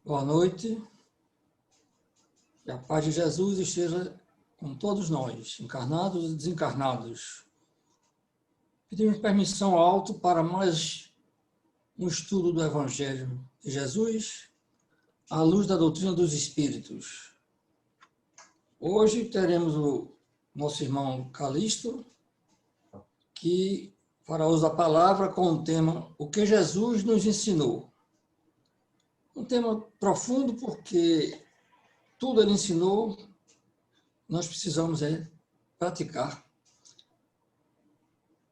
Boa noite, que a paz de Jesus esteja com todos nós, encarnados e desencarnados. Pedimos permissão ao alto para mais um estudo do Evangelho de Jesus, à luz da doutrina dos Espíritos. Hoje teremos o nosso irmão Calixto, que fará uso da palavra com o tema O que Jesus nos ensinou. Um tema profundo porque tudo ele ensinou, nós precisamos praticar.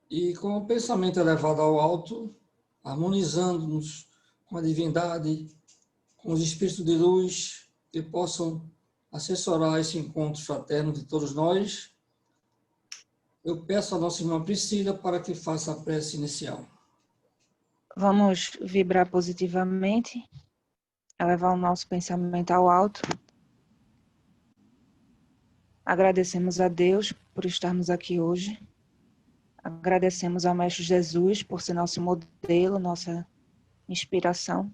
E com o pensamento elevado ao alto, harmonizando-nos com a divindade, com os espíritos de luz que possam assessorar esse encontro fraterno de todos nós, eu peço à nossa irmã Priscila para que faça a prece inicial. Vamos vibrar positivamente, elevar o nosso pensamento ao alto. Agradecemos a Deus por estarmos aqui hoje. Agradecemos ao Mestre Jesus por ser nosso modelo, nossa inspiração.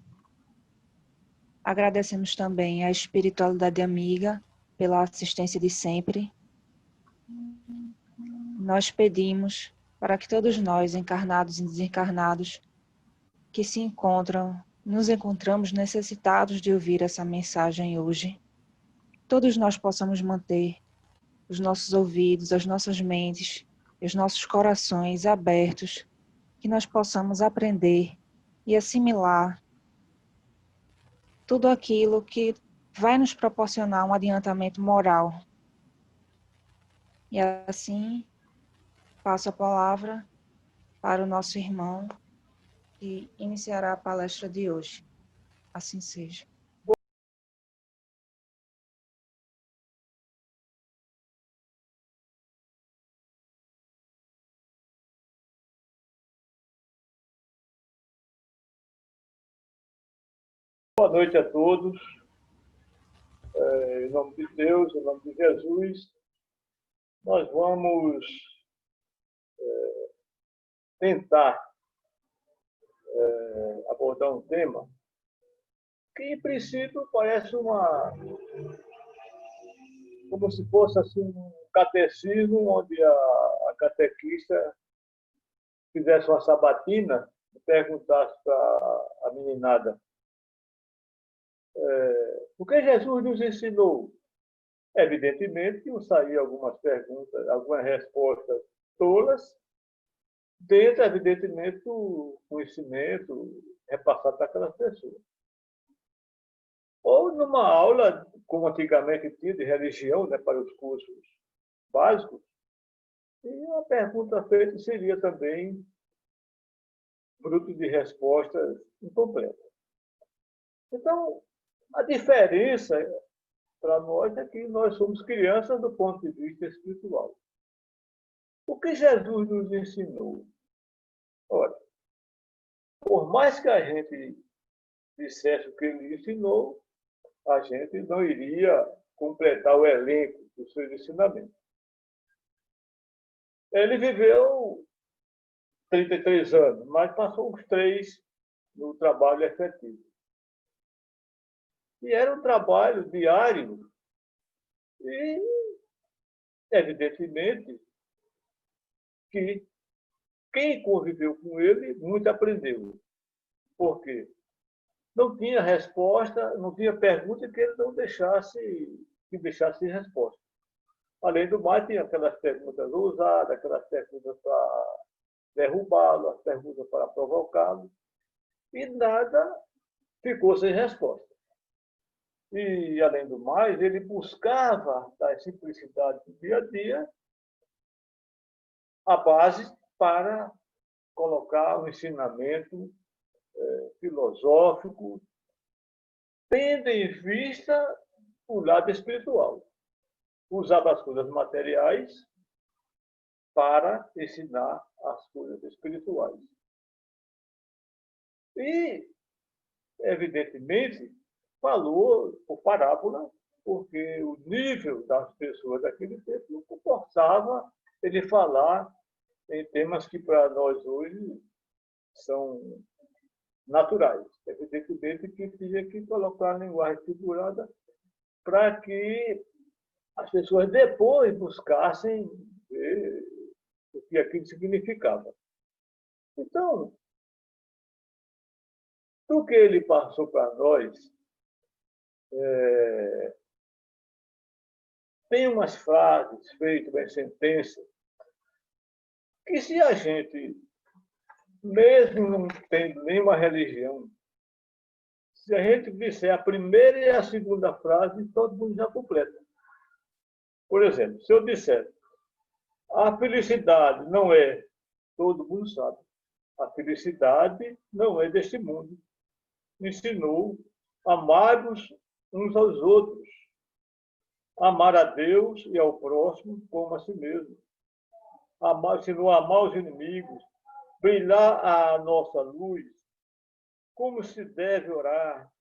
Agradecemos também à espiritualidade amiga pela assistência de sempre. Nós pedimos para que todos nós, encarnados e desencarnados, que nos encontramos necessitados de ouvir essa mensagem hoje, todos nós possamos manter os nossos ouvidos, as nossas mentes e os nossos corações abertos, que nós possamos aprender e assimilar tudo aquilo que vai nos proporcionar um adiantamento moral. E assim, passo a palavra para o nosso irmão, que iniciará a palestra de hoje. Assim seja. Boa noite a todos. Em nome de Deus, em nome de Jesus, nós vamos tentar abordar um tema que, em princípio, parece como se fosse assim, um catecismo onde a catequista fizesse uma sabatina e perguntasse para a meninada o que Jesus nos ensinou. Evidentemente que iam sair algumas perguntas, algumas respostas tolas, dentro, evidentemente, do conhecimento repassado para aquelas pessoas. Ou numa aula, como antigamente tinha, de religião, né, para os cursos básicos, e uma pergunta feita seria também fruto de respostas incompletas. Então, a diferença para nós é que nós somos crianças do ponto de vista espiritual. O que Jesus nos ensinou? Olha, por mais que a gente dissesse o que ele ensinou, a gente não iria completar o elenco dos seus ensinamentos. Ele viveu 33 anos, mas passou uns 3 no trabalho efetivo. E era um trabalho diário e, evidentemente, que quem conviveu com ele muito aprendeu. Por quê? Não tinha resposta, não tinha pergunta que ele não deixasse resposta. Além do mais, tinha aquelas perguntas ousadas, aquelas perguntas para derrubá-lo, as perguntas para provocá-lo, e nada ficou sem resposta. E, além do mais, ele buscava, da simplicidade do dia a dia, a base para colocar um ensinamento filosófico, tendo em vista o lado espiritual. Usava as coisas materiais para ensinar as coisas espirituais. E, evidentemente, falou por parábola, porque o nível das pessoas daquele tempo não comportava ele falar em temas que para nós hoje são naturais. Evidentemente que tinha que colocar a linguagem figurada para que as pessoas depois buscassem ver o que aquilo significava. Então, do que ele passou para nós, tem umas frases feitas em sentença que, se a gente, mesmo não tendo nenhuma religião, se a gente disser a primeira e a segunda frase, todo mundo já completa. Por exemplo, se eu disser a felicidade não é, todo mundo sabe, a felicidade não é deste mundo. Ensinou amar-vos uns aos outros, amar a Deus e ao próximo como a si mesmo. Ensinou a amar os inimigos, brilhar a nossa luz, como se deve orar,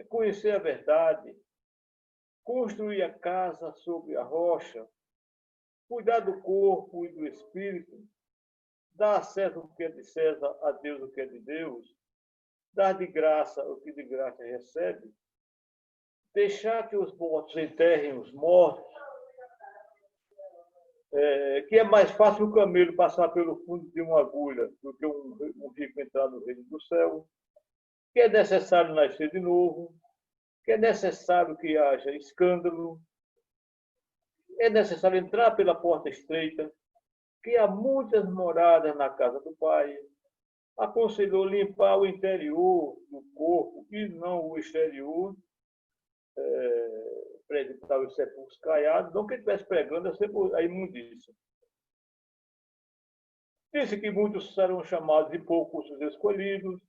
conhecer a verdade, construir a casa sobre a rocha, cuidar do corpo e do espírito, dar a César o que é de César, a Deus o que é de Deus, dar de graça o que de graça recebe, deixar que os mortos enterrem os mortos, que é mais fácil o camelo passar pelo fundo de uma agulha do que um rico entrar no reino do céu, que é necessário nascer de novo, que é necessário que haja escândalo, é necessário entrar pela porta estreita, que há muitas moradas na casa do Pai. Aconselhou limpar o interior do corpo e não o exterior, para evitar os sepulcros caiados, não que ele estivesse pregando a imundícia. Disse que muitos serão chamados e poucos os escolhidos,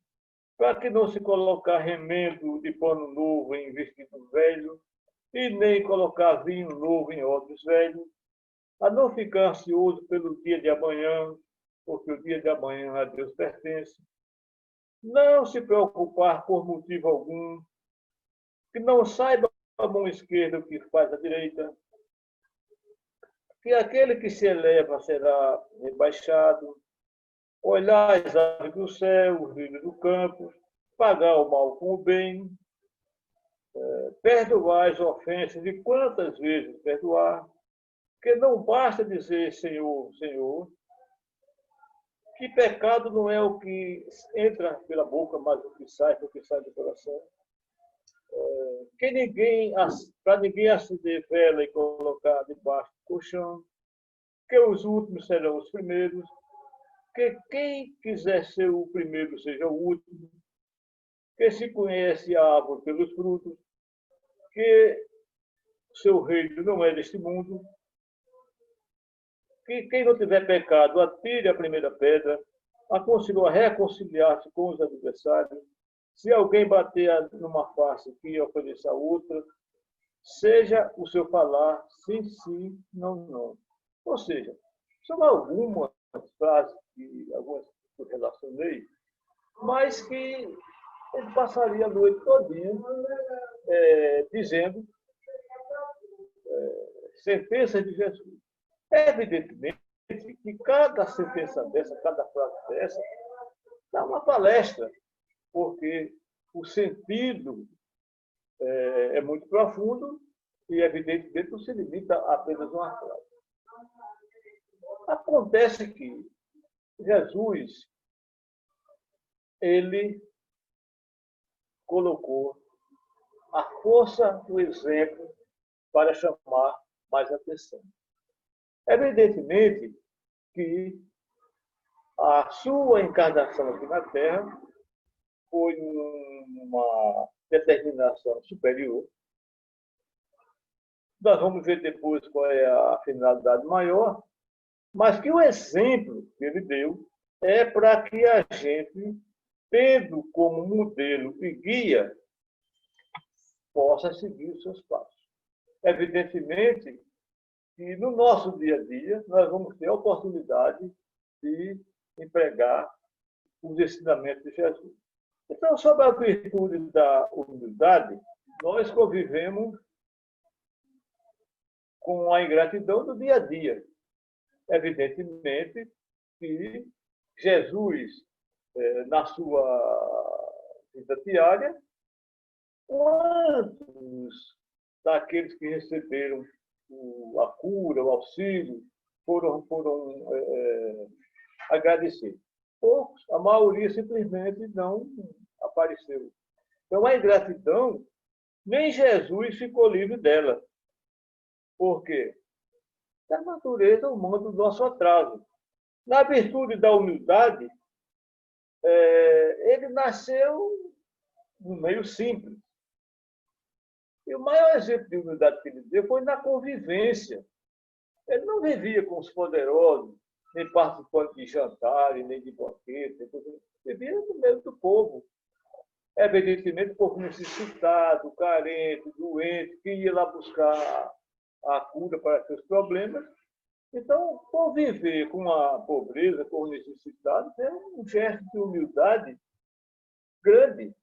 para que não se colocar remendo de pano novo em vestido velho, e nem colocar vinho novo em odres velhos, a não ficar ansioso pelo dia de amanhã, porque o dia de amanhã a Deus pertence. Não se preocupar por motivo algum, que não saiba a mão esquerda o que faz a direita, que aquele que se eleva será rebaixado, olhar as aves do céu, os lírios do campo, pagar o mal com o bem, perdoar as ofensas e quantas vezes perdoar, porque não basta dizer Senhor, Senhor, que pecado não é o que entra pela boca, mas o que sai do coração. Que para ninguém acender vela e colocar debaixo do colchão, que os últimos serão os primeiros, que quem quiser ser o primeiro seja o último, que se conhece a árvore pelos frutos, que seu reino não é deste mundo, que quem não tiver pecado atire a primeira pedra, aconselhou a reconciliar-se com os adversários, se alguém bater numa face que ofereça a outra, seja o seu falar sim, sim, não, não. Ou seja, são algumas frases que algumas eu relacionei, mas que ele passaria a noite todinha dizendo sentença de Jesus. Evidentemente que cada sentença dessa, cada frase dessa, dá uma palestra, porque o sentido é muito profundo e, evidentemente, não se limita a apenas uma frase. Acontece que Jesus, ele colocou a força do exemplo para chamar mais atenção. Evidentemente que a sua encarnação aqui na Terra foi uma determinação superior. Nós vamos ver depois qual é a finalidade maior, mas que o exemplo que ele deu é para que a gente, tendo como modelo e guia, possa seguir os seus passos. Evidentemente que no nosso dia a dia nós vamos ter a oportunidade de empregar os ensinamentos de Jesus. Então, sobre a virtude da humildade, nós convivemos com a ingratidão do dia a dia. Evidentemente que Jesus na sua vida diária, quantos daqueles que receberam a cura, o auxílio, foram agradecer? Poucos, a maioria simplesmente não apareceu. Então, a ingratidão, nem Jesus ficou livre dela. Por quê? Da natureza humana do nosso atraso. Na virtude da humildade, ele nasceu no meio simples. E o maior exemplo de humildade que ele deu foi na convivência. Ele não vivia com os poderosos, nem participando de jantares, nem de banquetes. Vivia no meio do povo. Evidentemente, o povo necessitado, carente, doente, que ia lá buscar a cura para seus problemas. Então, conviver com a pobreza, com os necessitados, é um gesto de humildade grande.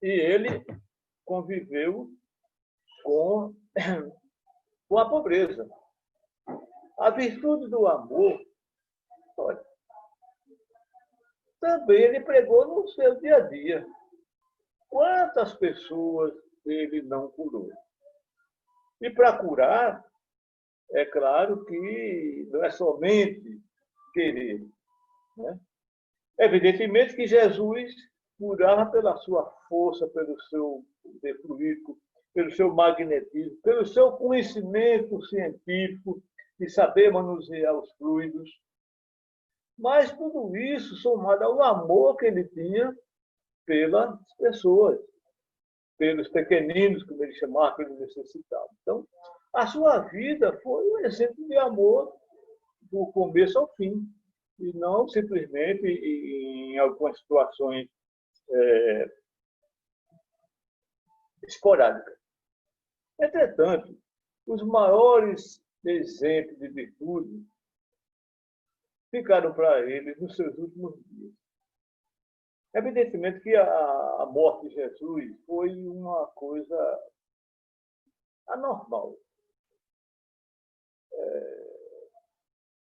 E ele conviveu com a pobreza. A virtude do amor, olha, também ele pregou no seu dia a dia. Quantas pessoas ele não curou? E para curar, é claro que não é somente querer. Né? Evidentemente que Jesus curava pela sua força, pelo seu poder fluídico, pelo seu magnetismo, pelo seu conhecimento científico de saber manusear os fluidos. Mas tudo isso somado ao amor que ele tinha pelas pessoas, pelos pequeninos, como ele chamava, pelos necessitados. Então, a sua vida foi um exemplo de amor do começo ao fim, e não simplesmente em algumas situações esporádicas. Entretanto, os maiores exemplos de virtude ficaram para ele nos seus últimos dias. Evidentemente que a morte de Jesus foi uma coisa anormal.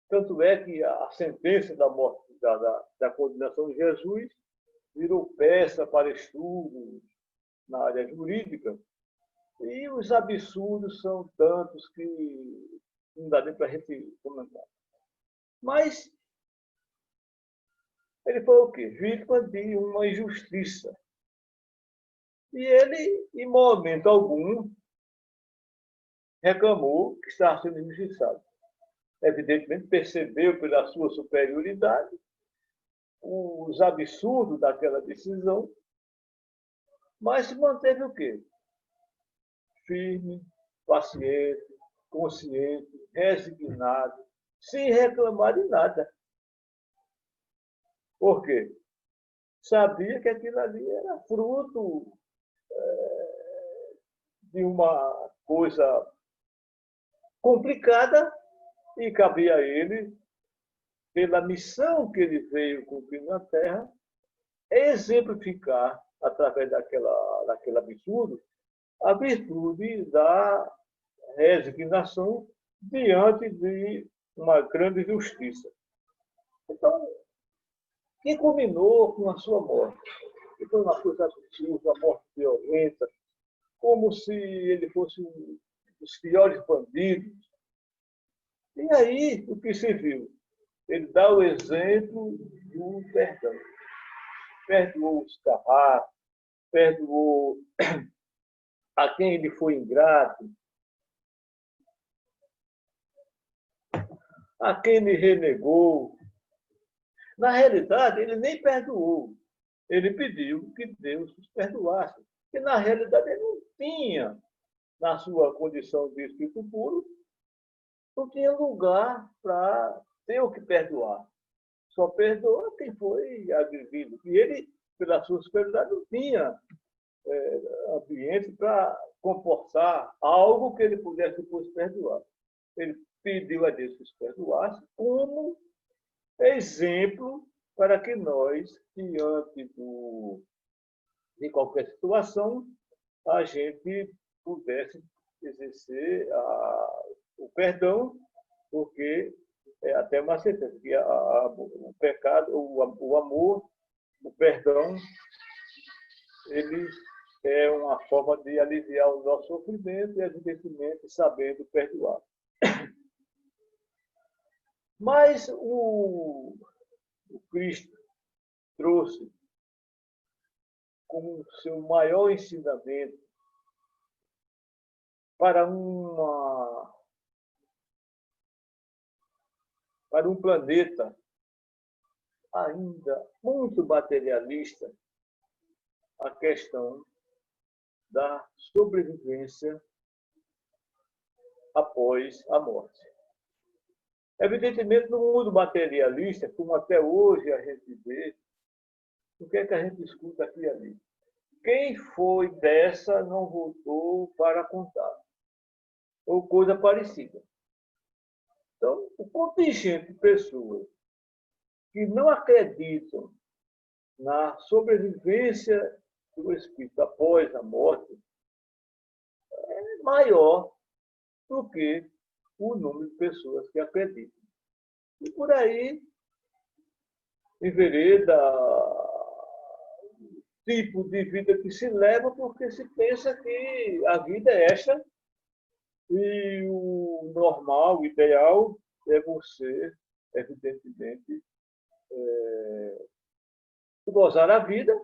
Tanto é que a sentença da morte, da condenação de Jesus, virou peça para estudos na área jurídica, e os absurdos são tantos que não dá nem para a gente comentar. Mas ele foi o quê? Vítima de uma injustiça. E ele, em momento algum, reclamou que estava sendo injustiçado. Evidentemente, percebeu pela sua superioridade os absurdos daquela decisão, mas se manteve o quê? Firme, paciente, consciente, resignado, sem reclamar de nada. Por quê? Sabia que aquilo ali era fruto de uma coisa complicada e cabia a ele, pela missão que ele veio cumprir na Terra, exemplificar, através daquele absurdo, a virtude da resignação diante de uma grande justiça. Então, que culminou com a sua morte? Que foi uma coisa absurda, uma morte violenta, como se ele fosse um dos piores bandidos. E aí, o que se viu? Ele dá o exemplo do perdão. Perdoou os carrascos, perdoou a quem ele foi ingrato, a quem ele renegou. Na realidade, ele nem perdoou. Ele pediu que Deus os perdoasse. E, na realidade, ele não tinha, na sua condição de espírito puro, não tinha lugar para ter o que perdoar. Só perdoa quem foi agredido. E ele, pela sua superioridade, não tinha ambiente para comportar algo que ele pudesse depois perdoar. Ele pediu a Deus que os perdoasse como exemplo para que nós, diante de qualquer situação, a gente pudesse exercer o perdão, porque é até uma sentença, que o pecado, o amor, o perdão, ele é uma forma de aliviar o nosso sofrimento e, evidentemente, sabendo perdoar. Mas o Cristo trouxe como seu maior ensinamento para um planeta ainda muito materialista, a questão da sobrevivência após a morte. Evidentemente, no mundo materialista, como até hoje a gente vê, o que é que a gente escuta aqui e ali? Quem foi dessa não voltou para contar, ou coisa parecida. Então, o contingente de pessoas que não acreditam na sobrevivência do espírito após a morte é maior do que o número de pessoas que acreditam. E por aí envereda o tipo de vida que se leva, porque se pensa que a vida é esta e o normal, o ideal é você, evidentemente, gozar a vida,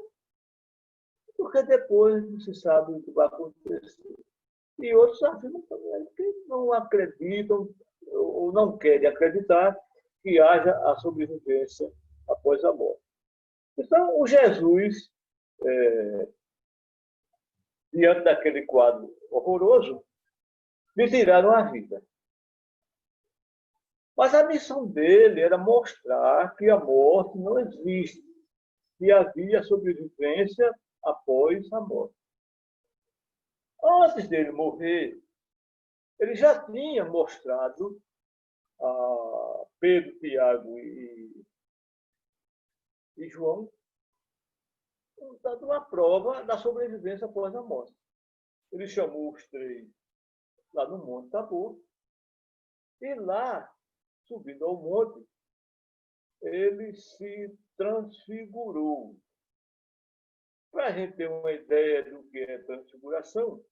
porque depois não se sabe o que vai acontecer. E outros afirmam também que não acreditam ou não querem acreditar que haja a sobrevivência após a morte. Então, o Jesus, diante daquele quadro horroroso, lhe tiraram a vida. Mas a missão dele era mostrar que a morte não existe, que havia sobrevivência após a morte. Antes dele morrer, ele já tinha mostrado a Pedro, Tiago e João, dando uma prova da sobrevivência após a morte. Ele chamou os três lá no Monte Tabor, e lá, subindo ao monte, ele se transfigurou. Para a gente ter uma ideia do que é transfiguração,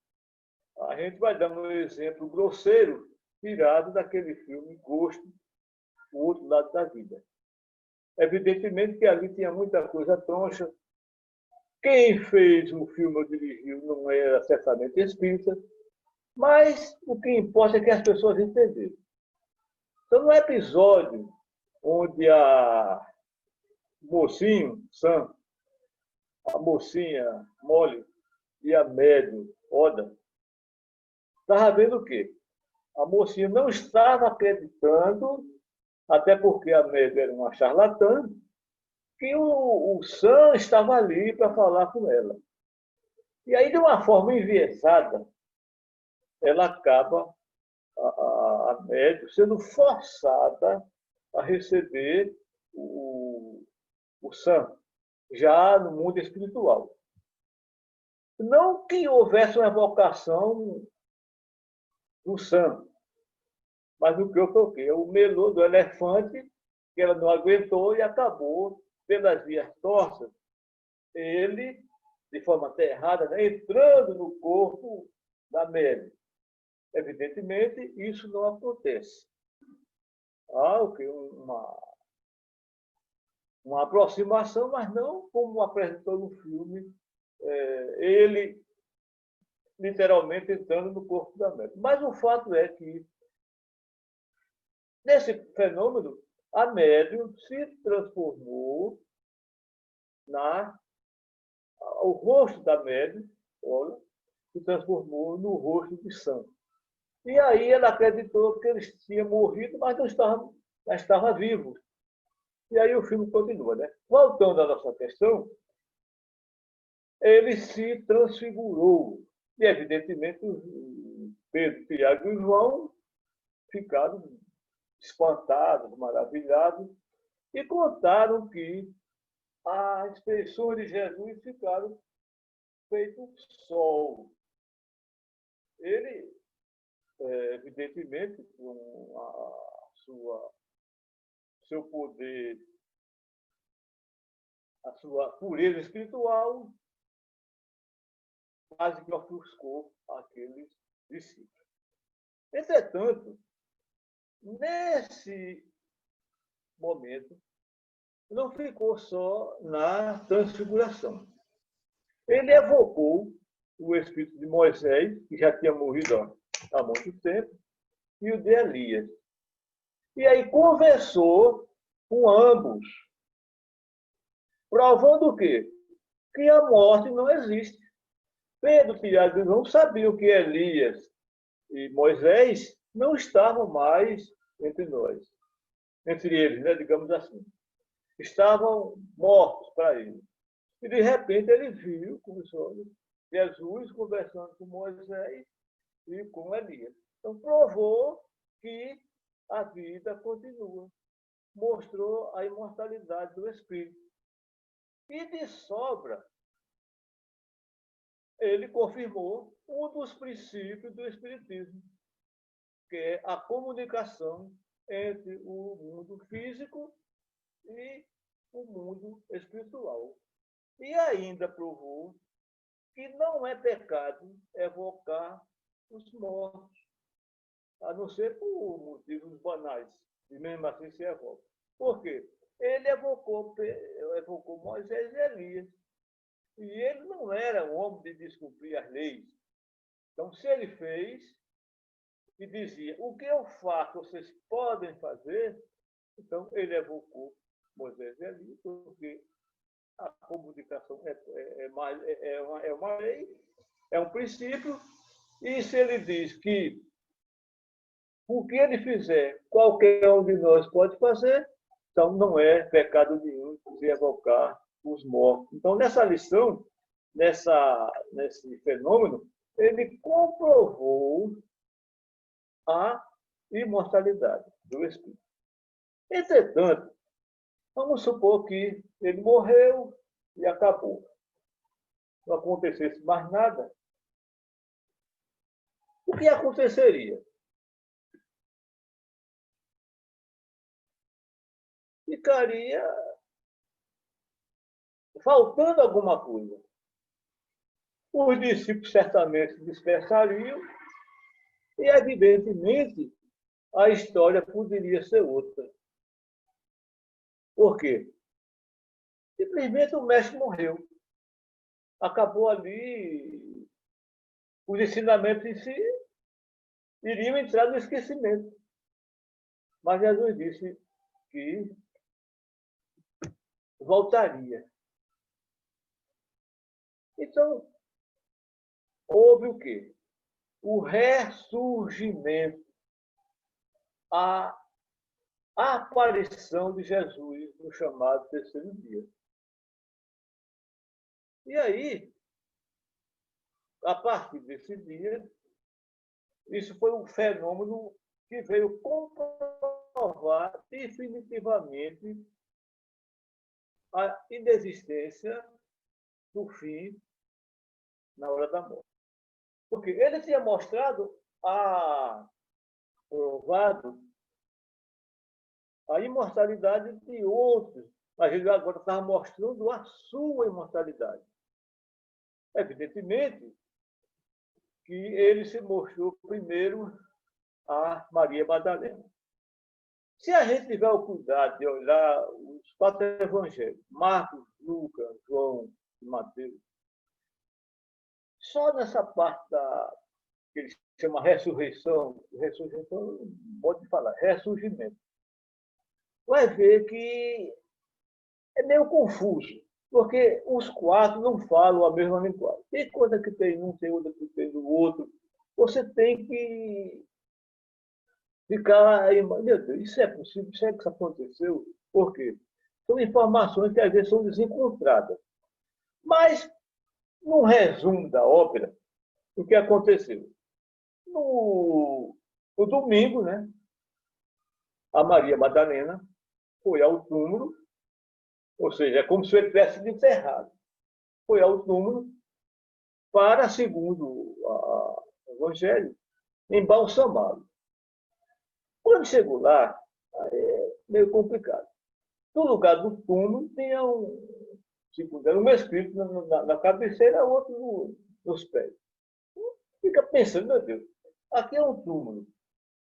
a gente vai dar um exemplo grosseiro, tirado daquele filme Gosto, O Outro Lado da Vida. Evidentemente que ali tinha muita coisa troncha. Quem fez o filme ou dirigiu não era certamente espírita, mas o que importa é que as pessoas entenderam. Então, no episódio onde a mocinho, Sam, a mocinha, Molly, e a médium, Oda, estava vendo o quê? A mocinha não estava acreditando, até porque a médium era uma charlatã, que o Sam estava ali para falar com ela. E aí, de uma forma enviesada, ela acaba, a médium, sendo forçada a receber o Sam, já no mundo espiritual. Não que houvesse uma evocação do Sam, mas o que foi o quê? O melô do elefante, que ela não aguentou e acabou, pelas vias tortas, ele, de forma até errada, né, entrando no corpo da Mary. Evidentemente, isso não acontece. Há o quê? Uma aproximação, mas não como apresentou no filme, ele literalmente entrando no corpo da Mary. Mas o fato é que, nesse fenômeno, a médium se transformou o rosto da médium, olha, se transformou no rosto de Sam. E aí ela acreditou que eles tinham morrido, mas não estava vivo. E aí o filme continua, né? Voltando à nossa questão, ele se transfigurou. E, evidentemente, Pedro, Tiago e João ficaram espantados, maravilhados, e contaram que as expressões de Jesus ficaram feito sol. Ele, evidentemente, com a sua seu poder, a sua pureza espiritual, quase que ofuscou aqueles discípulos. Entretanto, nesse momento, não ficou só na transfiguração. Ele evocou o espírito de Moisés, que já tinha morrido há muito tempo, e o de Elias. E aí conversou com ambos, provando o quê? Que a morte não existe. Pedro, Tiago e João sabiam que Elias e Moisés não estavam mais entre nós, entre eles, né, digamos assim. Estavam mortos para ele. E, de repente, ele viu com os olhos Jesus conversando com Moisés e com Elias. Então, provou que a vida continua. Mostrou a imortalidade do Espírito. E, de sobra, ele confirmou um dos princípios do Espiritismo, que é a comunicação entre o mundo físico e o mundo espiritual. E ainda provou que não é pecado evocar os mortos, a não ser por motivos banais, e mesmo assim se evoca. Por quê? Ele evocou Moisés e Elias. E ele não era um homem de descumprir as leis. Então, se ele fez e dizia, o que eu faço, vocês podem fazer, então ele evocou Moisés e Elias, porque a comunicação é uma lei, é um princípio, e se ele diz que o que ele fizer, qualquer um de nós pode fazer, então não é pecado nenhum se evocar os mortos. Então, nessa lição, nesse fenômeno, ele comprovou a imortalidade do Espírito. Entretanto, vamos supor que ele morreu e acabou. Não acontecesse mais nada. O que aconteceria? Ficaria faltando alguma coisa. Os discípulos certamente se dispersariam e, evidentemente, a história poderia ser outra. Por quê? Simplesmente o mestre morreu. Acabou ali, os ensinamentos em si iriam entrar no esquecimento. Mas Jesus disse que voltaria. Então, houve o quê? O ressurgimento, a aparição de Jesus no chamado terceiro dia. E aí, a partir desse dia, isso foi um fenômeno que veio comprovar definitivamente a inexistência do fim na hora da morte. Porque ele tinha provado a imortalidade de outros, mas ele agora estava mostrando a sua imortalidade. Evidentemente que ele se mostrou primeiro a Maria Madalena. Se a gente tiver o cuidado de olhar os 4 evangelhos, Marcos, Lucas, João e Mateus, só nessa parte que ele chama ressurreição, pode falar, ressurgimento, vai ver que é meio confuso, porque os 4 não falam a mesma linguagem. Tem coisa que tem um, tem outra que tem do outro. Você tem que ficar aí, meu Deus, isso é possível? Isso é que isso aconteceu? Por quê? São informações que às vezes são desencontradas. Mas, num resumo da ópera, o que aconteceu? No domingo, né, a Maria Madalena foi ao túmulo, ou seja, é como se ele tivesse enterrado. Foi ao túmulo para, segundo o Evangelho, embalsamá-lo. Quando chegou lá, meio complicado. No lugar do túmulo tinha um espírito na cabeceira, outro nos pés. Fica pensando, meu Deus, aqui é um túmulo.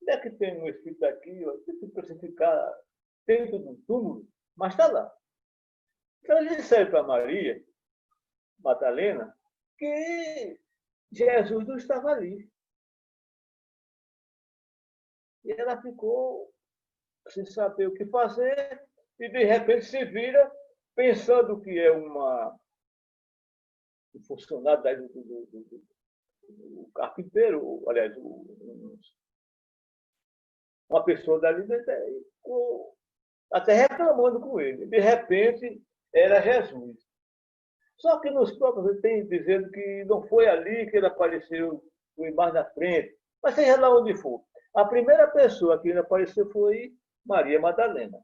Onde é que tem um espírito aqui? Tem que crucificar dentro do túmulo, mas está lá. Então ele disseram para Maria Madalena que Jesus não estava ali. E ela ficou sem saber o que fazer e, de repente, se vira pensando que é um funcionário do carpinteiro, aliás, uma pessoa dali, até reclamando com ele. De repente, era Jesus. Só que nos próprios tem dizendo que não foi ali que ele apareceu, foi mais na frente. Mas seja lá onde for. A primeira pessoa que ele apareceu foi Maria Madalena.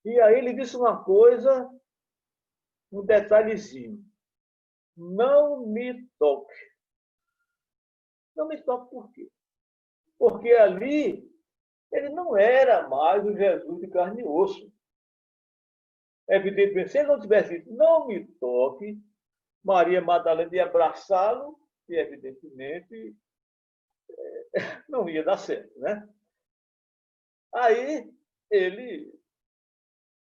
E aí ele disse uma coisa, um detalhezinho. Não me toque. Não me toque por quê? Porque ali ele não era mais o Jesus de carne e osso. Evidentemente, se ele não tivesse dito, não me toque, Maria Madalena ia abraçá-lo e, evidentemente, não ia dar certo, né? Aí ele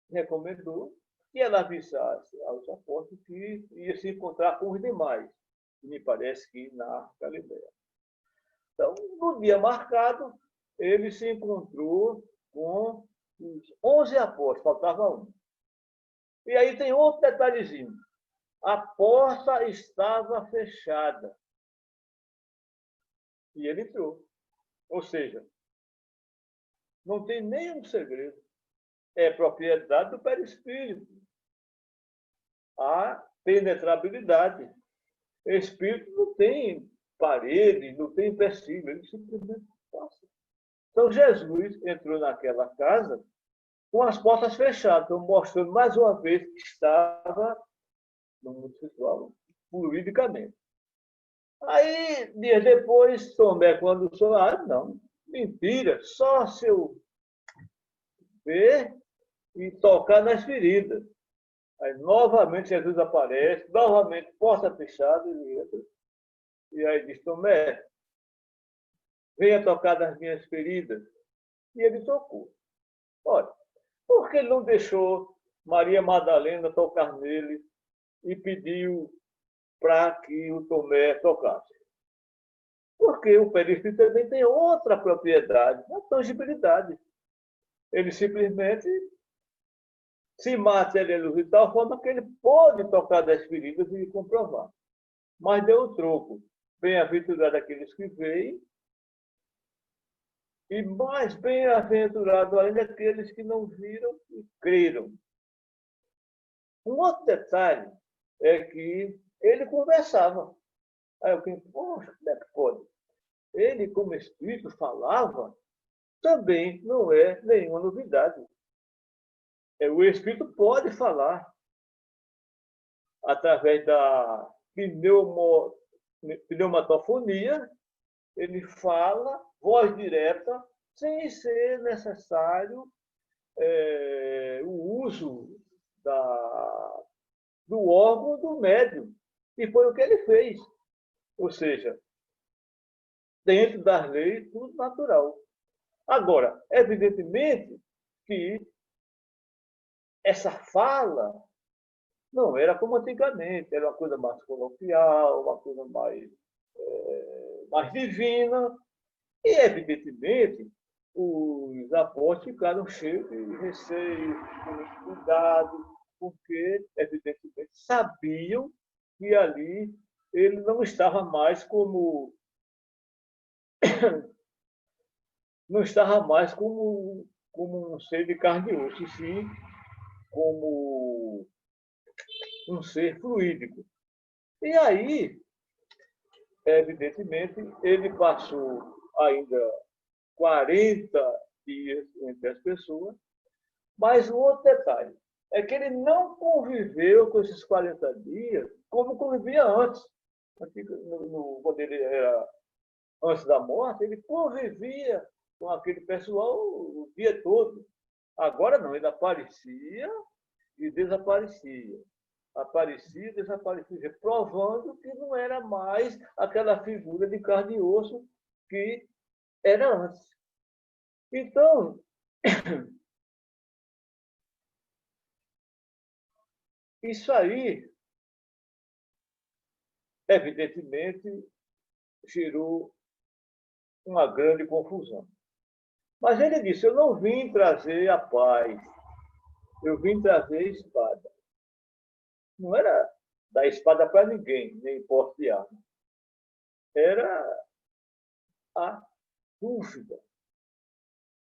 recomendou que ela avisasse aos apóstolos que ia se encontrar com os demais, que me parece que na Galileia. Então, no dia marcado, ele se encontrou com os 11 apóstolos, faltava um. E aí tem outro detalhezinho. A porta estava fechada. E ele entrou. Ou seja, não tem nenhum segredo. É propriedade do perispírito. A penetrabilidade. O espírito não tem parede, não tem empecilho, ele simplesmente passa. Então, Jesus entrou naquela casa com as portas fechadas, então, mostrando mais uma vez que estava no mundo espiritual, fluidicamente. Aí, dias depois, Tomé, quando sou, não, mentira, só se eu ver e tocar nas feridas. Aí, novamente, Jesus aparece, novamente, porta fechada, ele entra. E aí diz, Tomé, venha tocar nas minhas feridas. E ele tocou. Olha, por que ele não deixou Maria Madalena tocar nele e pediu para que o Tomé tocasse? Porque o perispírito também tem outra propriedade, a tangibilidade. Ele simplesmente se materializou de tal forma que ele pode tocar das feridas e comprovar. Mas deu o troco. Bem-aventurado aqueles que veem, e mais bem-aventurado ainda aqueles que não viram e creram. Um outro detalhe é que ele conversava. Aí eu pensei, poxa, como é que pode? Ele, como espírito, falava, também não é nenhuma novidade. O espírito pode falar através da pneumatofonia, ele fala, voz direta, sem ser necessário o uso do órgão do médium. E foi o que ele fez. Ou seja, dentro das leis, tudo natural. Agora, evidentemente que essa fala não era como antigamente, era uma coisa mais coloquial, uma coisa mais divina. E, evidentemente, os apóstolos ficaram cheios de receio, de cuidado, porque, evidentemente, sabiam que ali ele não estava mais como um ser de carne e osso, e sim como um ser fluídico. E aí, evidentemente, ele passou ainda 40 dias entre as pessoas, mas um outro detalhe é que ele não conviveu com esses 40 dias como convivia antes. Quando ele era antes da morte, ele convivia com aquele pessoal o dia todo. Agora não, ele aparecia e desaparecia. Aparecia e desaparecia, provando que não era mais aquela figura de carne e osso que era antes. Então, isso aí, evidentemente, gerou uma grande confusão. Mas ele disse, eu não vim trazer a paz, eu vim trazer a espada. Não era dar espada para ninguém, nem porte de arma. Era a dúvida.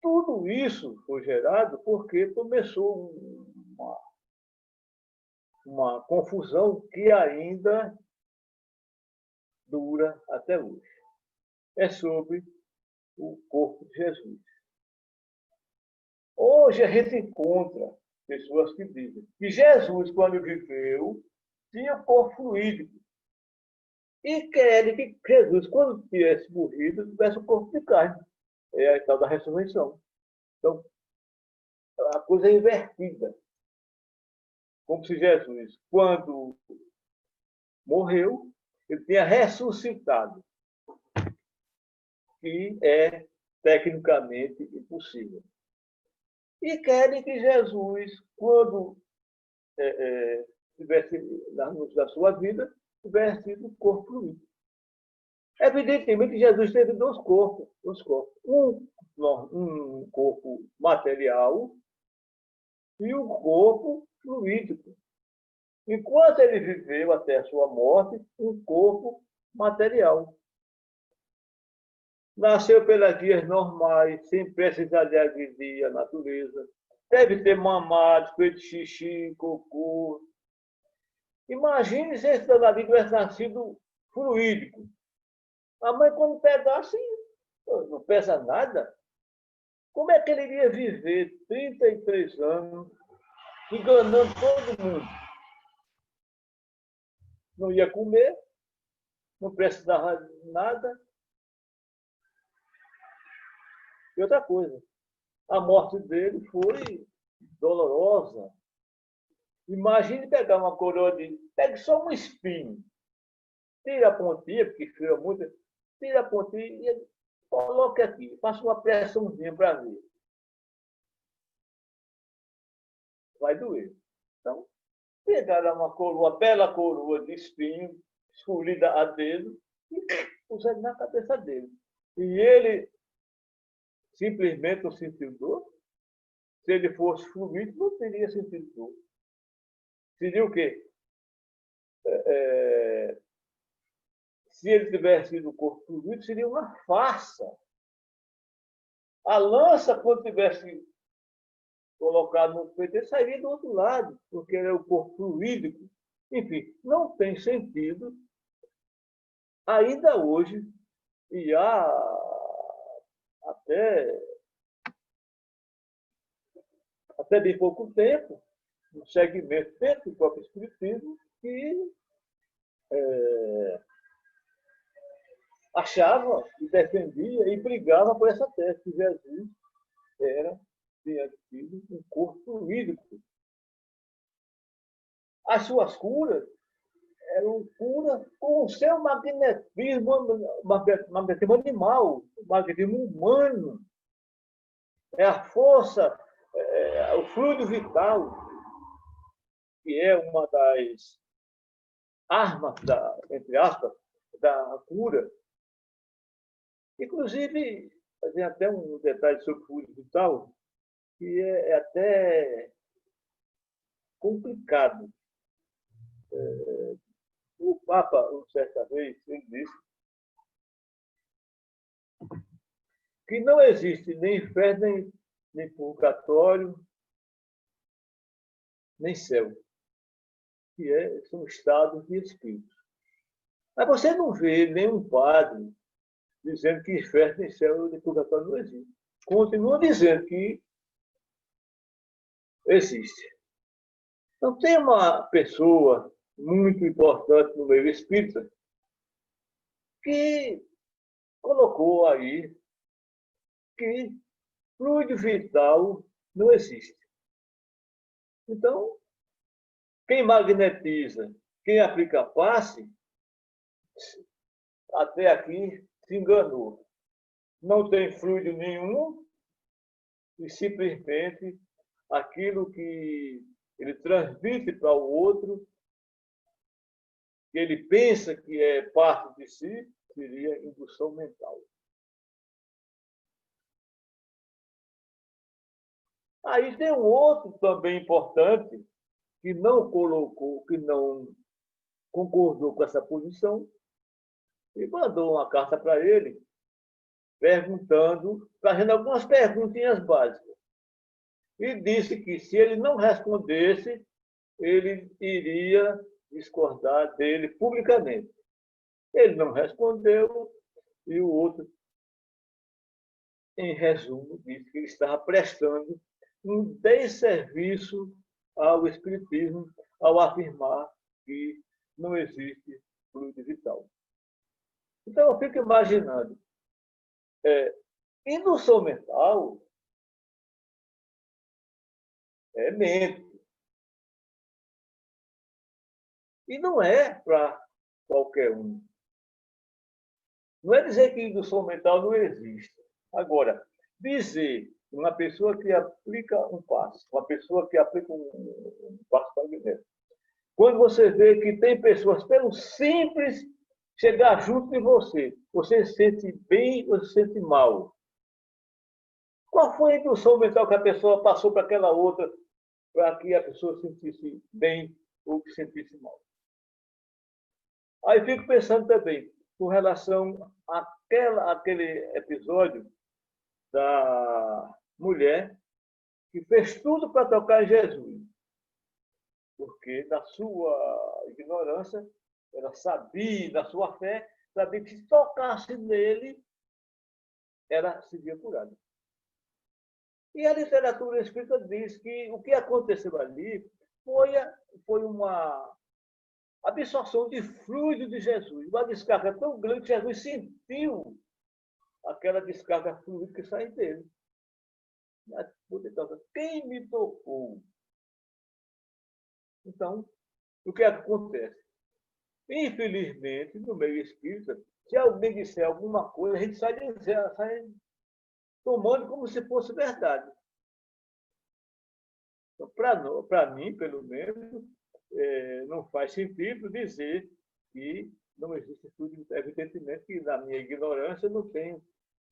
Tudo isso foi gerado porque começou uma confusão que ainda dura até hoje. É sobre o corpo de Jesus. Hoje a gente encontra pessoas que dizem que Jesus, quando viveu, tinha um corpo fluídico. E querem que Jesus, quando tivesse morrido, tivesse um corpo de carne. É a tal da ressurreição. Então, a coisa é invertida. Como se Jesus, quando morreu, ele tenha ressuscitado, que é tecnicamente impossível. E querem que Jesus, quando tivesse na sua vida, tivesse sido um corpo fluído. Evidentemente, Jesus teve dois corpos. Um corpo material e um corpo fluídico. Enquanto ele viveu até a sua morte, um corpo material. Nasceu pelas vias normais, sem precisar de agredir a natureza. Deve ter mamado, feito xixi, cocô. Imagine se esse danado tivesse nascido fluídico. A mãe, quando pegasse, não pesa nada. Como é que ele iria viver 33 anos, enganando todo mundo? Não ia comer, não precisava de nada. E outra coisa, a morte dele foi dolorosa. Imagine pegar uma coroa de... Pegue só um espinho, tira a pontinha, porque fira muito, tira a pontinha e coloque aqui, faça uma pressãozinha para ver. Vai doer. Então, pegaram uma coroa, bela coroa de espinho, escolhida a dedo, e puseram na cabeça dele. E ele simplesmente não sentiu dor. Se ele fosse fluido, não teria sentido dor. Seria o quê? Se ele tivesse sido o corpo fluido, seria uma farsa. A lança, quando tivesse colocado no peito, ele sairia do outro lado, porque ele é o corpo fluídico. Enfim, não tem sentido. Ainda hoje, e há até bem pouco tempo, um segmento dentro do próprio Espiritismo que achava e defendia e brigava por essa tese, que Jesus tinha tido um corpo fluídico. As suas curas eram curas com o seu magnetismo animal, o magnetismo humano. É a força, o fluido vital, que é uma das armas, entre aspas, da cura. Inclusive, tem até um detalhe sobre o fluido vital, que é até complicado. O Papa, uma certa vez, ele disse que não existe nem inferno, nem purgatório, nem céu, que são estados de espírito. Mas você não vê nenhum padre dizendo que inferno, nem céu, nem purgatório não existe. Continua dizendo que existe. Então, tem uma pessoa muito importante no meio espírita que colocou aí que fluido vital não existe. Então, quem magnetiza, quem aplica passe, até aqui se enganou. Não tem fluido nenhum e simplesmente aquilo que ele transmite para o outro, que ele pensa que é parte de si, seria indução mental. Aí tem um outro também importante que não colocou, que não concordou com essa posição e mandou uma carta para ele perguntando, fazendo algumas perguntinhas básicas. E disse que se ele não respondesse, ele iria discordar dele publicamente. Ele não respondeu e o outro, em resumo, disse que ele estava prestando um desserviço ao Espiritismo ao afirmar que não existe fluido vital. Então, eu fico imaginando, indução mental é mente. E não é para qualquer um. Não é dizer que indução mental não existe. Agora, dizer uma pessoa que aplica um passe, uma pessoa que aplica um passe magnético, quando você vê que tem pessoas, pelo simples chegar junto de você, você se sente bem ou se sente mal. Qual foi a indução mental que a pessoa passou para aquela outra para que a pessoa se sentisse bem ou que se sentisse mal? Aí fico pensando também, com relação àquele episódio da mulher que fez tudo para tocar em Jesus. Porque, na sua ignorância, ela sabia, na sua fé, sabia que se tocasse nele, ela seria curada. E a literatura espírita diz que o que aconteceu ali foi uma absorção de fluido de Jesus, uma descarga tão grande que Jesus sentiu aquela descarga fluida que sai dele. Quem me tocou? Então, o que acontece? Infelizmente, no meio espírita, se alguém disser alguma coisa, a gente sai tomando como se fosse verdade. Então, para mim, pelo menos, não faz sentido dizer que não existe estudo. Evidentemente que, na minha ignorância, não tenho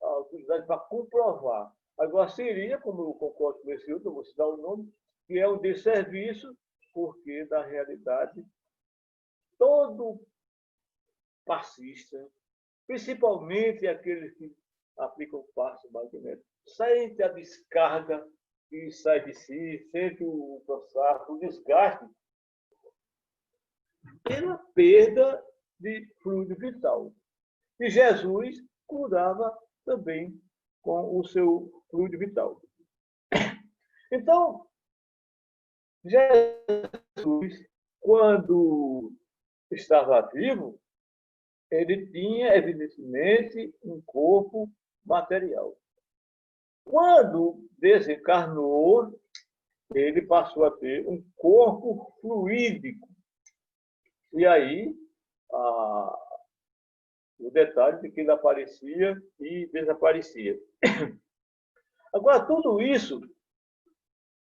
a autoridade para comprovar. Agora, seria, como eu concordo com esse outro, eu vou citar o nome, que é um desserviço, porque, na realidade, todo passista, principalmente aqueles que aplicam passe magnético, sente a descarga que sai de si, sente o cansaço, o desgaste, pela perda de fluido vital. E Jesus curava também com o seu fluido vital. Então, Jesus, quando estava vivo, ele tinha, evidentemente, um corpo material. Quando desencarnou, ele passou a ter um corpo fluídico. E aí, o detalhe de que ele aparecia e desaparecia. Agora, tudo isso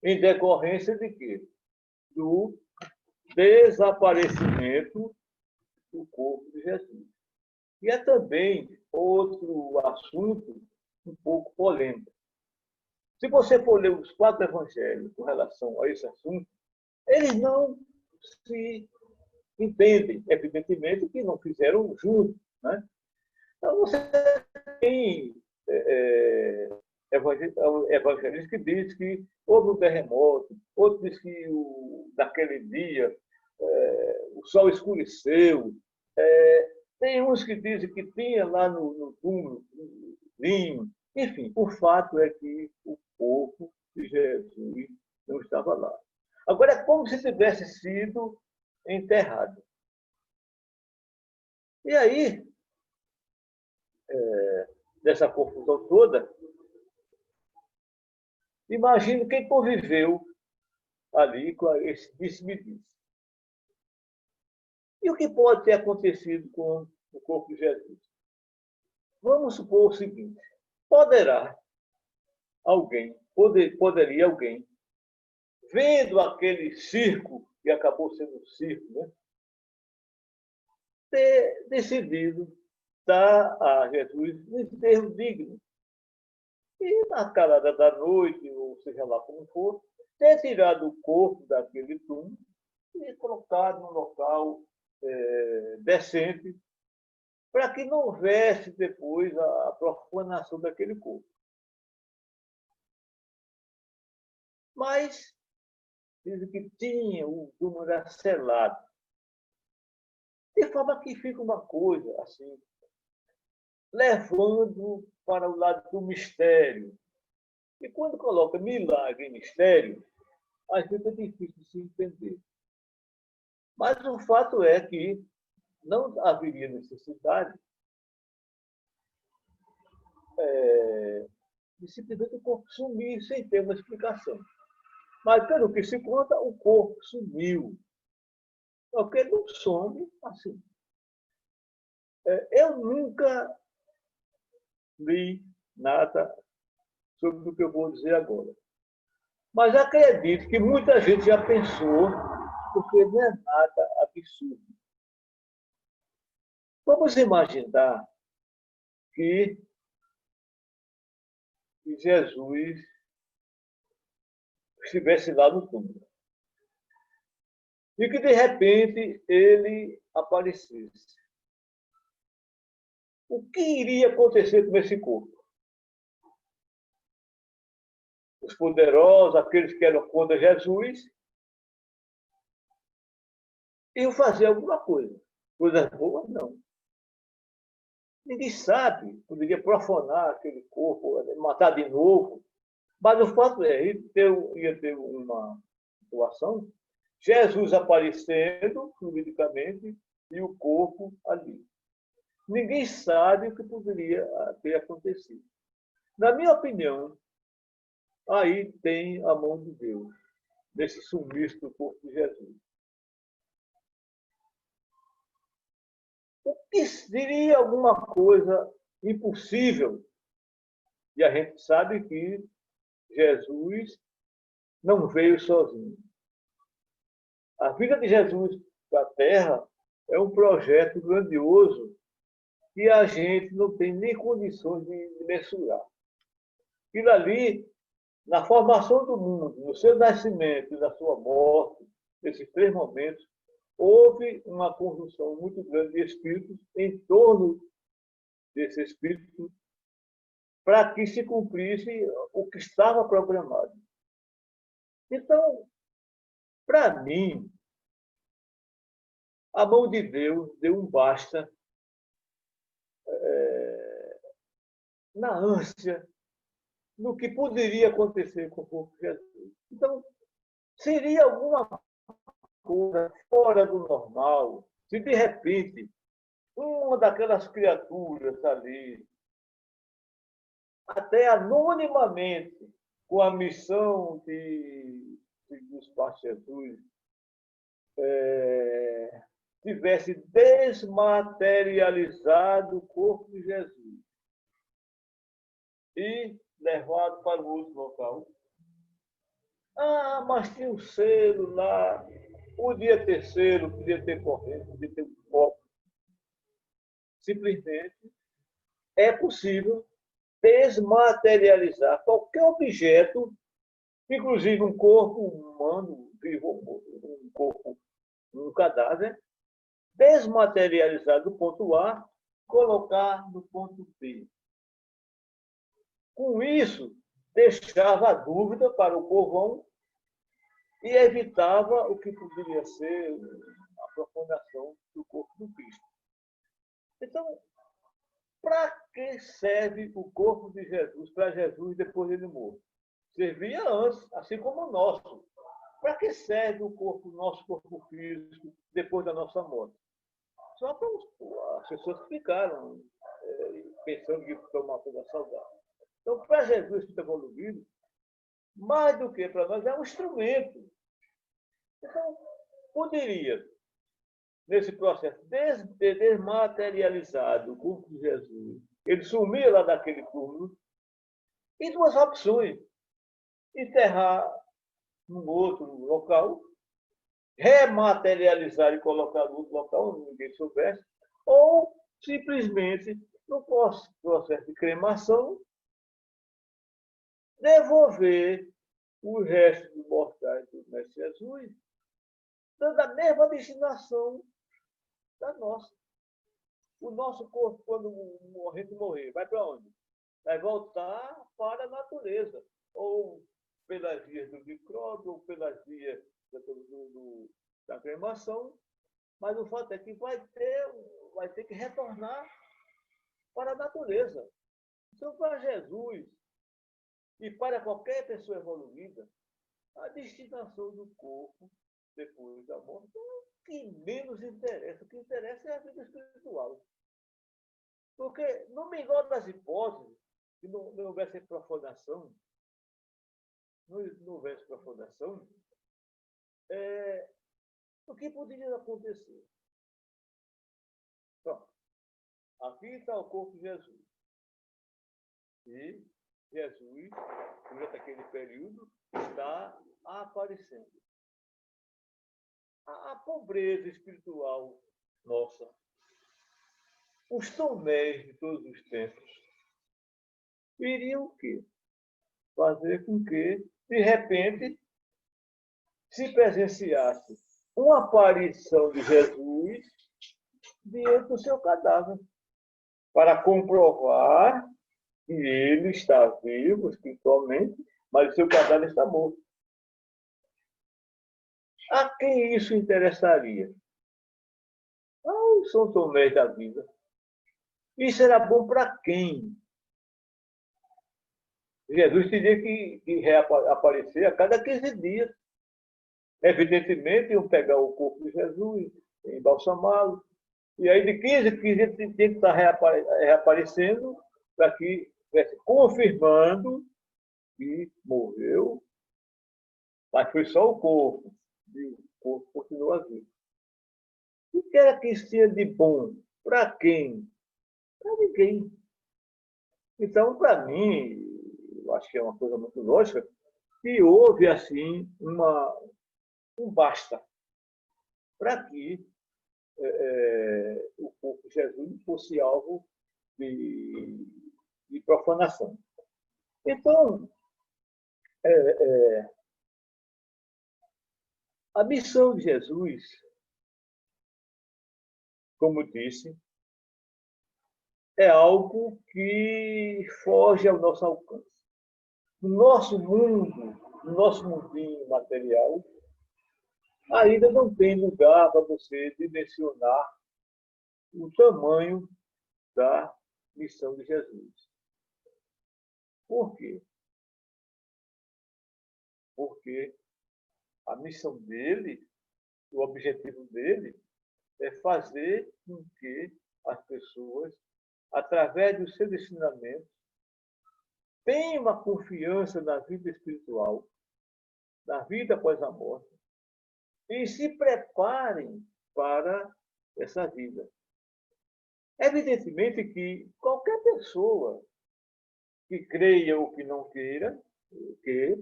em decorrência de quê? Do desaparecimento do corpo de Jesus. E é também outro assunto um pouco polêmico. Se você for ler os 4 evangelhos com relação a esse assunto, eles não se entendem, evidentemente, que não fizeram junto. Né? Então, você tem evangelistas que dizem que houve um terremoto, outros dizem que naquele dia o sol escureceu. Tem uns que dizem que tinha lá no túmulo vinho. Enfim, o fato é que o corpo de Jesus não estava lá. Agora, é como se tivesse sido enterrado. E aí, dessa confusão toda, Imagine quem conviveu ali com esse disse-me-disse. E o que pode ter acontecido com o corpo de Jesus? Vamos supor o seguinte: poderia alguém, vendo aquele circo, que acabou sendo um circo, né, ter decidido dar a Jesus um enterro digno. E na calada da noite, ou seja lá como for, ter tirado o corpo daquele túmulo e colocado num local decente, para que não houvesse depois a profanação daquele corpo. Mas dizem que tinha o túmulo era selado. De forma que fica uma coisa assim, levando para o lado do mistério. E quando coloca milagre em mistério, às vezes é difícil de se entender. Mas o fato é que não haveria necessidade de simplesmente o corpo sumir sem ter uma explicação. Mas, pelo que se conta, o corpo sumiu. Porque não some assim. Eu nunca li nada sobre o que eu vou dizer agora. Mas acredito que muita gente já pensou, porque não é nada absurdo. Vamos imaginar que Jesus estivesse lá no túmulo. E que, de repente, ele aparecesse. O que iria acontecer com esse corpo? Os poderosos, aqueles que eram contra Jesus, iam fazer alguma coisa. Coisas boas, não. Ninguém sabe, poderia profanar aquele corpo, matar de novo. Mas o fato é, ia ter uma situação, Jesus aparecendo juridicamente e o corpo ali. Ninguém sabe o que poderia ter acontecido. Na minha opinião, aí tem a mão de Deus, nesse sumiço do corpo de Jesus. O que seria alguma coisa impossível? E a gente sabe que Jesus não veio sozinho. A vida de Jesus na Terra é um projeto grandioso que a gente não tem nem condições de mensurar. Aquilo ali, na formação do mundo, no seu nascimento e na sua morte, nesses 3 momentos, houve uma conjunção muito grande de espíritos em torno desse espírito para que se cumprisse o que estava programado. Então, para mim, a mão de Deus deu um basta na ânsia no que poderia acontecer com o corpo de Jesus. Então, seria alguma coisa fora do normal se, de repente, uma daquelas criaturas ali, até anonimamente, com a missão de dos Pastor Jesus, tivesse desmaterializado o corpo de Jesus e levado para o outro local. Ah, mas tinha um selo lá, podia ter selo, podia ter corrente, podia ter um copo. Simplesmente é possível desmaterializar qualquer objeto, inclusive um corpo humano, um corpo, um cadáver, desmaterializar do ponto A, colocar no ponto B. Com isso, deixava a dúvida para o povão e evitava o que poderia ser a profanação do corpo do Cristo. Então, para que serve o corpo de Jesus para Jesus depois dele morto? Servia antes, assim como o nosso. Para que serve o nosso corpo físico depois da nossa morte? Só para as pessoas que ficaram pensando que foi uma coisa saudável. Então, para Jesus que está evoluído, mais do que para nós, é um instrumento. Então, poderia, nesse processo de desmaterializado o corpo de Jesus, ele sumia lá daquele túmulo, e duas opções: enterrar num outro local, rematerializar e colocar no outro local, onde ninguém soubesse, ou simplesmente, no processo de cremação, devolver os restos dos mortais do Mestre Jesus, dando a mesma destinação da nossa. O nosso corpo, quando a gente morrer, vai para onde? Vai voltar para a natureza, ou pelas vias do micróbio, ou pelas vias da cremação, mas o fato é que vai ter que retornar para a natureza. Então, para Jesus e para qualquer pessoa evoluída, a destinação do corpo depois da morte é o que menos interessa. O que interessa é a vida espiritual. Porque, no melhor das hipóteses, se não houvesse profanação, o que poderia acontecer? Pronto. Aqui está o corpo de Jesus. E Jesus, durante aquele período, está aparecendo. A pobreza espiritual nossa, os tonéis de todos os tempos, iriam o quê? Fazer com que, de repente, se presenciasse uma aparição de Jesus diante do seu cadáver, para comprovar que ele está vivo espiritualmente, mas o seu cadáver está morto. A quem isso interessaria? Aos São Tomé da vida. Isso era bom para quem? Jesus teria que reaparecer a cada 15 dias. Evidentemente, iam pegar o corpo de Jesus, embalsamá-lo, e aí de 15 a 15 dias tinha que estar reaparecendo para que estivesse confirmando que morreu, mas foi só o corpo, e o corpo continua vivo. O que era que isso tinha de bom? Para quem? Para ninguém. Então, para mim, eu acho que é uma coisa muito lógica, que houve, assim, um basta para que o corpo de Jesus fosse alvo de profanação. Então, a missão de Jesus, como disse, é algo que foge ao nosso alcance. No nosso mundo, no nosso mundinho material, ainda não tem lugar para você dimensionar o tamanho da missão de Jesus. Por quê? Porque a missão dele, o objetivo dele, é fazer com que as pessoas, através dos seus ensinamentos, tenham uma confiança na vida espiritual, na vida após a morte, e se preparem para essa vida. Evidentemente que qualquer pessoa que creia ou que não queira, que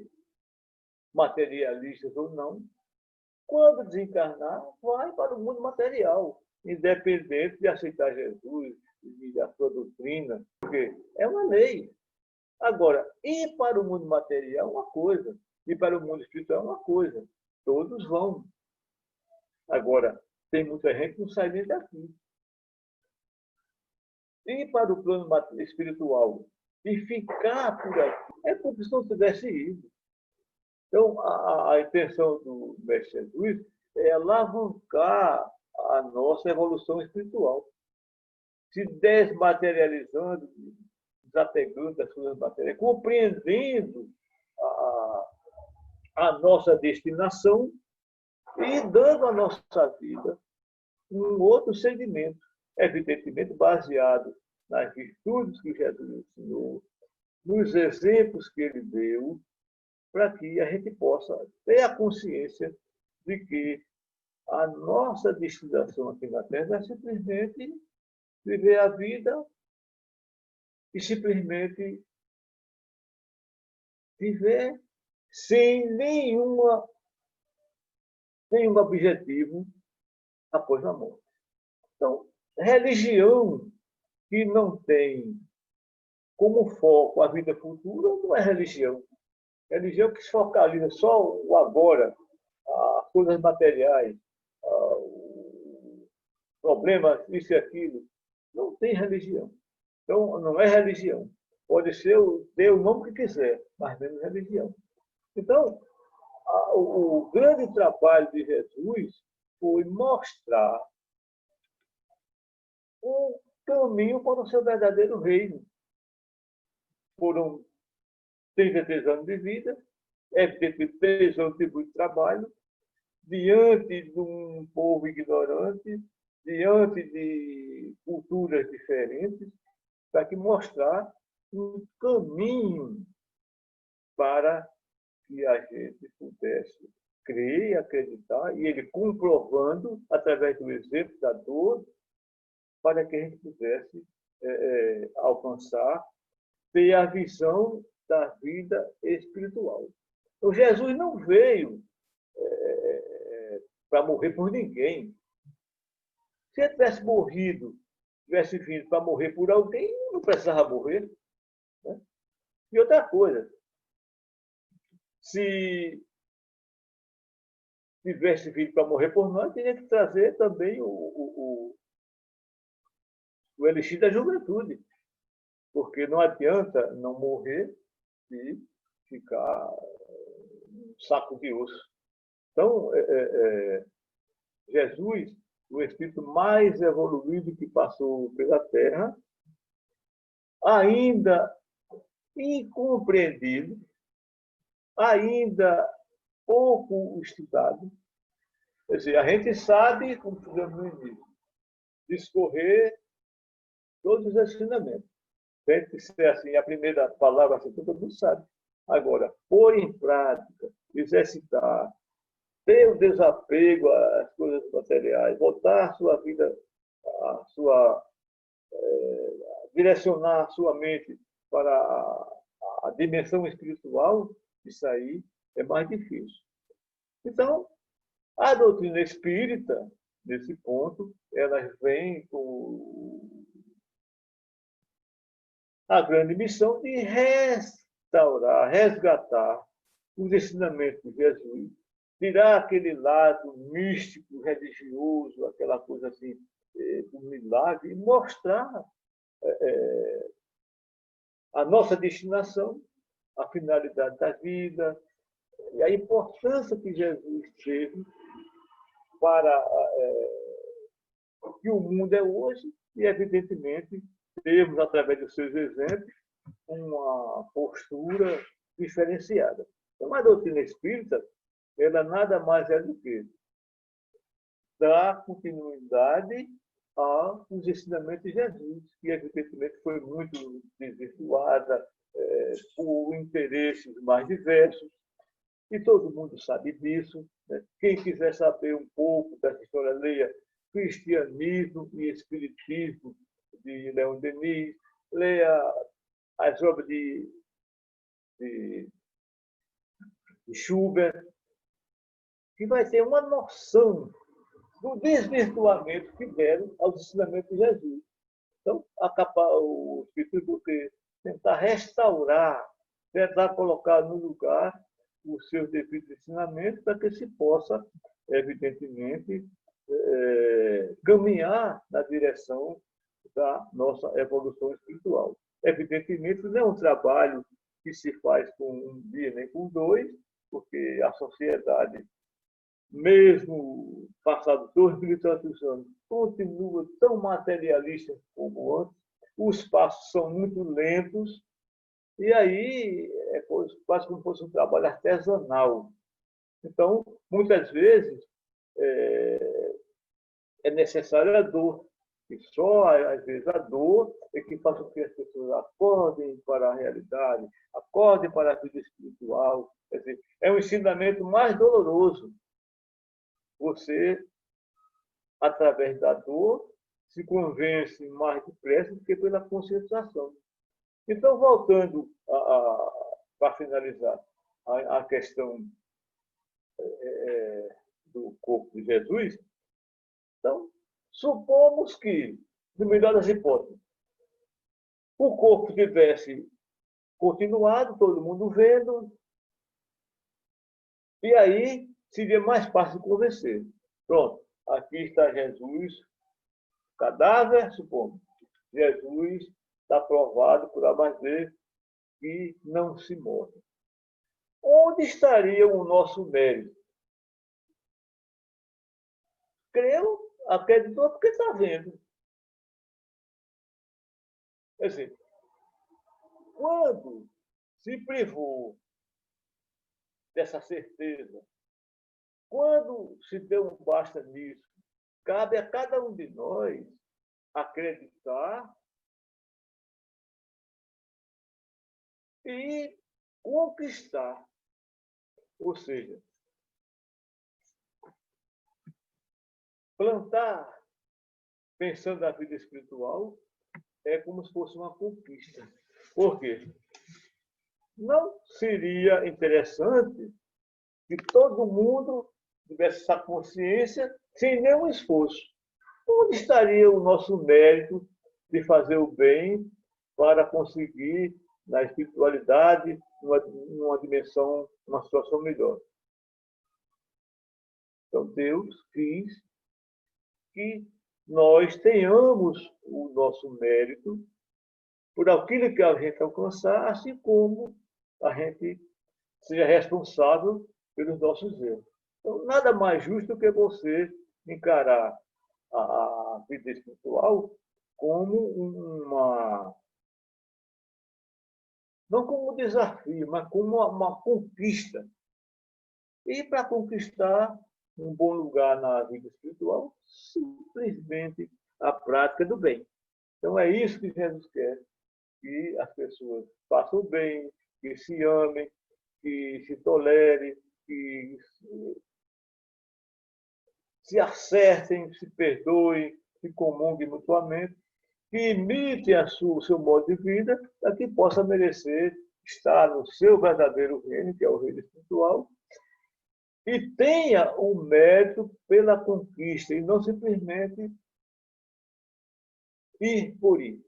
materialistas ou não, quando desencarnar, vai para o mundo material, independente de aceitar Jesus e a sua doutrina, porque é uma lei. Agora, ir para o mundo material é uma coisa, ir para o mundo espiritual é uma coisa. Todos vão. Agora, tem muita gente que não sai nem daqui. Ir para o plano espiritual e ficar por aqui é como se não tivesse ido. Então, a intenção do Mestre Jesus é alavancar a nossa evolução espiritual, se desmaterializando, desapegando das suas matérias, compreendendo a nossa destinação e dando à nossa vida um outro segmento, evidentemente baseado nas virtudes que Jesus ensinou, nos exemplos que ele deu, para que a gente possa ter a consciência de que a nossa destinação aqui na Terra é simplesmente viver a vida e simplesmente viver sem nenhum objetivo após a morte. Então, religião que não tem como foco a vida futura não é religião. Religião que se focaliza só o agora, as coisas materiais, o problema, isso e aquilo. Não tem religião. Então, não é religião. Pode ser ter o nome que quiser, mas menos religião. Então, o grande trabalho de Jesus foi mostrar um caminho para o seu verdadeiro reino. Foram 33 anos de vida, evidentemente 3 anos de muito trabalho, diante de um povo ignorante, diante de culturas diferentes, para que mostrar um caminho para que a gente pudesse crer e acreditar, e ele comprovando, através do exemplo da dor, para que a gente pudesse alcançar, ter a visão da vida espiritual. Então, Jesus não veio para morrer por ninguém. Se ele tivesse morrido, tivesse vindo para morrer por alguém, não precisava morrer. Né? E outra coisa, se tivesse vindo para morrer por nós, teria que trazer também o elixir da juventude. Porque não adianta não morrer e ficar um saco de osso. Então, Jesus, o espírito mais evoluído que passou pela Terra, ainda incompreendido, ainda pouco estudado. Quer dizer, a gente sabe, como fizemos no início, discorrer todos os ensinamentos. Tem que ser assim, a primeira palavra assim, todo mundo sabe. Agora, pôr em prática, exercitar, ter o desapego às coisas materiais, voltar a sua vida, direcionar a sua mente para a dimensão espiritual, isso aí é mais difícil. Então, a doutrina espírita, nesse ponto, ela vem com a grande missão de restaurar, resgatar os ensinamentos de Jesus, tirar aquele lado místico, religioso, aquela coisa assim do milagre, e mostrar a nossa destinação, a finalidade da vida e a importância que Jesus teve para o que o mundo é hoje e, evidentemente, temos, através dos seus exemplos, uma postura diferenciada. Então, a doutrina espírita, ela nada mais é do que dar continuidade aos ensinamentos de Jesus, que, evidentemente, foi muito desvirtuada por interesses mais diversos, e todo mundo sabe disso. Né? Quem quiser saber um pouco dessa história, leia Cristianismo e Espiritismo, de Leon Denis, leia as obras de Schubert, que vai ter uma noção do desvirtuamento que deram aos ensinamentos de Jesus. Então, o Espírito tentar restaurar, tentar colocar no lugar os seus devidos ensinamentos para que se possa, evidentemente, caminhar na direção da nossa evolução espiritual. Evidentemente, não é um trabalho que se faz com um dia nem com dois, porque a sociedade, mesmo passados 2.300 anos, continua tão materialista como antes, os passos são muito lentos, e aí é quase como se fosse um trabalho artesanal. Então, muitas vezes, é necessária a dor, e só, às vezes, a dor é que faz com que as pessoas acordem para a realidade, acordem para a vida espiritual, Quer dizer, é um ensinamento mais doloroso. Você, através da dor, se convence mais depressa do que pela conscientização. Então, voltando para finalizar a questão do corpo de Jesus, então, supomos que, no melhor das hipóteses, o corpo tivesse continuado, todo mundo vendo, e aí seria mais fácil de convencer. Pronto, aqui está Jesus, cadáver, supomos. Jesus está provado por A mais B que não se morre. Onde estaria o nosso mérito? Creu, acreditou porque está vendo. Quer dizer, quando se privou dessa certeza, quando se deu um basta nisso, cabe a cada um de nós acreditar e conquistar. Ou seja, plantar, pensando na vida espiritual, é como se fosse uma conquista. Por quê? Não seria interessante que todo mundo tivesse essa consciência sem nenhum esforço? Onde estaria o nosso mérito de fazer o bem para conseguir, na espiritualidade, numa dimensão, uma situação melhor? Então, Deus quis que nós tenhamos o nosso mérito por aquilo que a gente alcançar, assim como a gente seja responsável pelos nossos erros. Então, nada mais justo do que você encarar a vida espiritual como não como um desafio, mas como uma conquista. E para conquistar um bom lugar na vida espiritual, simplesmente a prática do bem. Então é isso que Jesus quer, que as pessoas façam bem, que se amem, que se tolerem, que se acertem, se perdoem, se comunguem mutuamente, que imitem o seu modo de vida, para que possa merecer estar no seu verdadeiro reino, que é o reino espiritual, e tenha o mérito pela conquista, e não simplesmente ir por ir.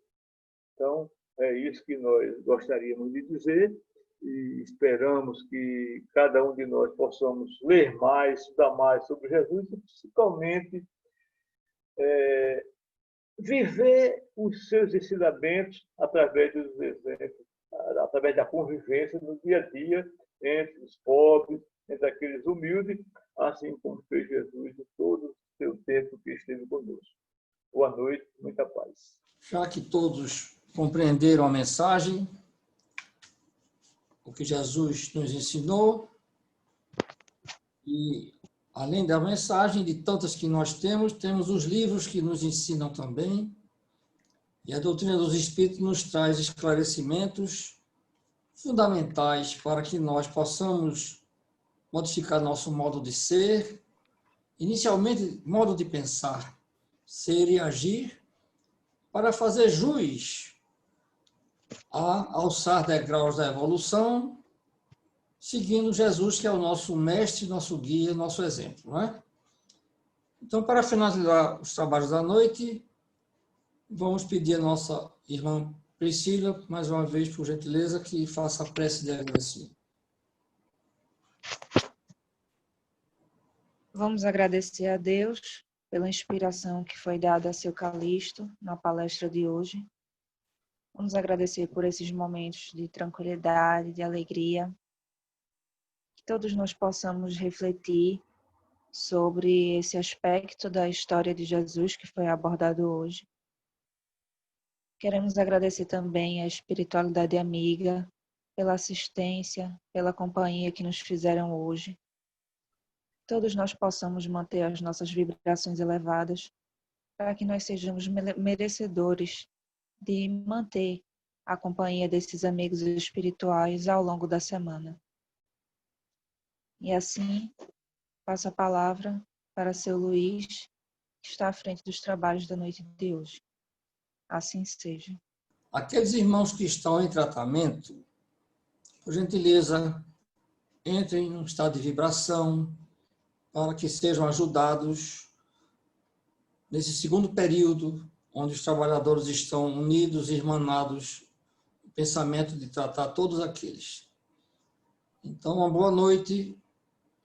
Então, é isso que nós gostaríamos de dizer, e esperamos que cada um de nós possamos ler mais, estudar mais sobre Jesus, e principalmente viver os seus ensinamentos através dos exemplos, através da convivência no dia a dia entre os pobres, entre aqueles humildes, assim como fez Jesus em todo o seu tempo que esteve conosco. Boa noite, muita paz. Já que todos compreenderam a mensagem, o que Jesus nos ensinou, e além da mensagem, de tantas que nós temos os livros que nos ensinam também, e a doutrina dos Espíritos nos traz esclarecimentos fundamentais para que nós possamos modificar nosso modo de ser, inicialmente, modo de pensar, ser e agir, para fazer jus a alçar degraus da evolução, seguindo Jesus, que é o nosso mestre, nosso guia, nosso exemplo, não é? Então, para finalizar os trabalhos da noite, vamos pedir a nossa irmã Priscila, mais uma vez, por gentileza, que faça a prece de agradecimento. Vamos agradecer a Deus pela inspiração que foi dada a seu Calixto na palestra de hoje. Vamos agradecer por esses momentos de tranquilidade, de alegria. Que todos nós possamos refletir sobre esse aspecto da história de Jesus que foi abordado hoje. Queremos agradecer também a espiritualidade amiga pela assistência, pela companhia que nos fizeram hoje. Todos nós possamos manter as nossas vibrações elevadas para que nós sejamos merecedores de manter a companhia desses amigos espirituais ao longo da semana. E assim, passo a palavra para seu Luiz, que está à frente dos trabalhos da noite de hoje. Assim seja. Aqueles irmãos que estão em tratamento, por gentileza, entrem num estado de vibração para que sejam ajudados nesse segundo período, onde os trabalhadores estão unidos e irmanados no pensamento de tratar todos aqueles. Então, uma boa noite,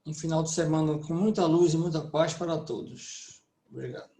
um final de semana com muita luz e muita paz para todos. Obrigado.